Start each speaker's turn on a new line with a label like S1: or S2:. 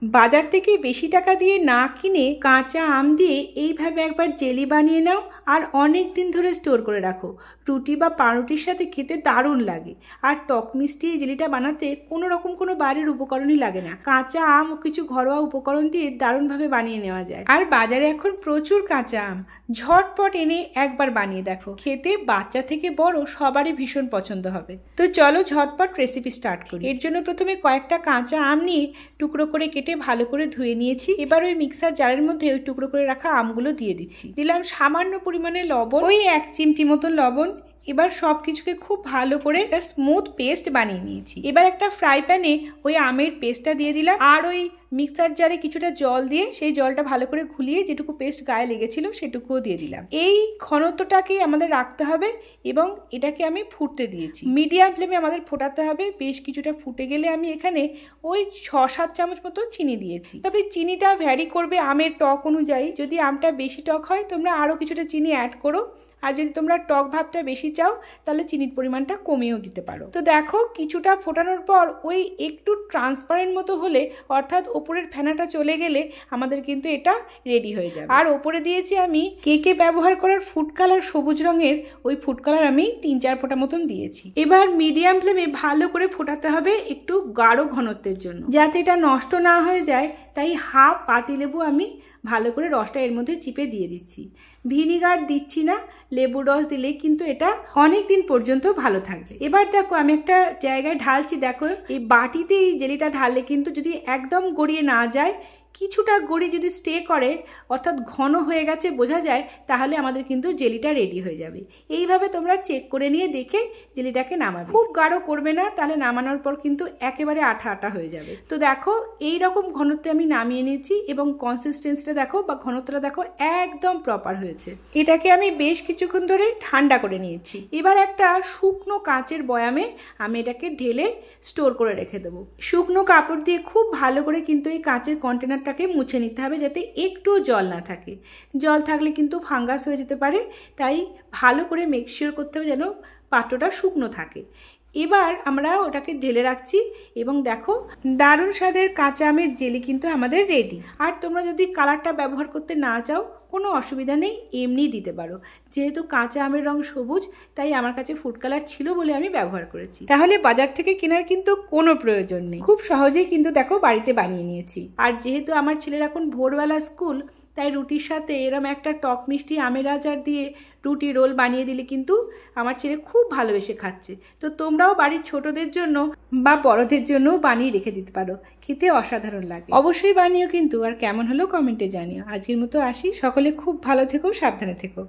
S1: বাজার থেকে বেশি টাকা দিয়ে না কিনে কাঁচা আম দিয়ে এইভাবে একবার জেলি বানিয়ে নাও আর অনেক দিন ধরে স্টোর করে রাখো। রুটি বা পাউরুটির সাথে খেতে দারুণ লাগে। আর টক মিষ্টি জেলিটা বানাতে কোনো রকম কোনো বাইরের উপকরণই লাগে না, কাঁচা আম ও কিছু ঘরোয়া উপকরণ দিয়ে দারুণভাবে বানিয়ে নেওয়া যায়। আর বাজারে এখন প্রচুর কাঁচা আম, ঝটপট এনে একবার বানিয়ে দেখো, খেতে বাচ্চা থেকে বড় সবারই ভীষণ পছন্দ হবে। তো চলো ঝটপট রেসিপি স্টার্ট করি। এর জন্য প্রথমে কয়েকটা কাঁচা আম নিয়ে টুকরো করে কেটে ভালো করে ধুয়ে নিয়েছি। এবার ওই মিক্সার জারের মধ্যে ওই টুকরো করে রাখা আমগুলো দিয়ে দিচ্ছি। দিলাম সামান্য পরিমাণে লবণ, ওই 1 চিমটি মতন লবণ। এবার সবকিছুকে খুব ভালো করে একটা স্মুথ পেস্ট বানিয়ে নিয়েছি। এবার একটা ফ্রাই প্যানে ওই আমের পেস্টটা দিয়ে দিলাম আর ওই মিক্সার জারে কিছুটা জল দিয়ে সেই জলটা ভালো করে ঘুলিয়ে যেটুকু পেস্ট গায়ে লেগেছিল সেটুকুও দিয়ে দিলাম। এই ঘনত্বটাকেই আমাদের রাখতে হবে এবং এটাকে আমি ফুটতে দিয়েছি। মিডিয়াম ফ্লেমে আমাদের ফোটাতে হবে। বেশ কিছুটা ফুটে গেলে আমি এখানে ওই 6-7 চামচ মতো চিনি দিয়েছি। তবে চিনিটা ভ্যারি করবে আমের টক অনুযায়ী। যদি আমটা বেশি টক হয় তোমরা আরও কিছুটা চিনি অ্যাড করো, আর যদি তোমরা টক ভাবটা বেশি চাও তাহলে চিনির পরিমাণটা কমিয়েও দিতে পারো। তো দেখো কিছুটা ফোটানোর পর ওই একটু ট্রান্সপারেন্ট মতো হলে, অর্থাৎ ওপরের ফেনাটা চলে গেলে আমাদের কিন্তু এটা রেডি হয়ে যাবে। আর ওপরে দিয়েছি আমি কেকে ব্যবহার করার ফুড কালার, সবুজ রঙের ওই ফুড কালার আমি 3-4 ফোঁটা মতন দিয়েছি। এবার মিডিয়াম ফ্লেমে ভালো করে ফোটাতে হবে একটু গাঢ় ঘনত্বের জন্য, যাতে এটা নষ্ট না হয়ে যায়। তাই হাফ পাতিলেবু আমি ভালো করে রসটা এর মধ্যে চিপে দিয়ে দিচ্ছি। ভিনিগার দিচ্ছি না, লেবুর রস দিলে কিন্তু এটা অনেক দিন পর্যন্ত ভালো থাকবে। এবার দেখো আমি একটা জায়গায় ঢালছি। দেখো এই বাটিতে এই জেলিটা ঢাললে কিন্তু যদি একদম গড়িয়ে না যায়, কিছুটা গড়িয়ে যদি স্টে করে, অর্থাৎ ঘন হয়ে গেছে বোঝা যায়, তাহলে আমাদের কিন্তু জেলিটা রেডি হয়ে যাবে। এইভাবে তোমরা চেক করে নিয়ে দেখে জেলিটাকে নামাবে। খুব গাঢ় করবে না, তাহলে নামানোর পর কিন্তু একেবারে আঠা আঠা হয়ে যাবে। তো দেখো এই রকম ঘনত্বে আমি নামিয়ে নিয়েছি এবং কনসিস্টেন্সিটা দেখো বা ঘনত্বটা দেখো একদম প্রপার হয়েছে। এটাকে আমি বেশ কিছুক্ষণ ধরে ঠান্ডা করে নিয়েছি। এবার একটা শুকনো কাঁচের বয়ামে আমি এটাকে ঢেলে স্টোর করে রেখে দেবো। শুকনো কাপড় দিয়ে খুব ভালো করে কিন্তু এই কাঁচের কন্টেনারটাকে মুছে নিতে হবে, যাতে একটুও জল না থাকে। জল থাকলে কিন্তু ফাঙ্গাস হয়ে যেতে পারে, তাই ভালো করে মেকশিওর করতে হবে যেন পাত্রটা শুকনো থাকে। এবার আমরা ওটাকে ঢেলে রাখছি এবং দেখো দারুণ স্বাদের কাঁচা আমের জেলি কিন্তু আমাদের রেডি। আর তোমরা যদি কালারটা ব্যবহার করতে না চাও কোনো অসুবিধা নেই, এমনি দিতে পারো। যেহেতু কাঁচা আমের রং সবুজ, তাই আমার কাছে ফুড কালার ছিল বলে আমি ব্যবহার করেছি। তাহলে বাজার থেকে কেনার কিন্তু কোনো প্রয়োজন নেই, খুব সহজেই কিন্তু দেখো বাড়িতে বানিয়ে নিয়েছি। আর যেহেতু আমার ছেলের এখন ভোরবেলা স্কুল, তাই রুটির সাথে এরম একটা টক মিষ্টি আমের আচার দিয়ে রুটি রোল বানিয়ে দিলে কিন্তু আমার ছেলে খুব ভালোবেসে খাচ্ছে। তো তোমরাও বাড়ির ছোটদের জন্য বা বড়দের জন্যও বানিয়ে রেখে দিতে পারো, খেতে অসাধারণ লাগে। অবশ্যই বানিও কিন্তু, আর কেমন হলো কমেন্টে জানিও। আজকের মতো আসি, সকলে খুব ভালো থেকো, সাবধানে থেকো।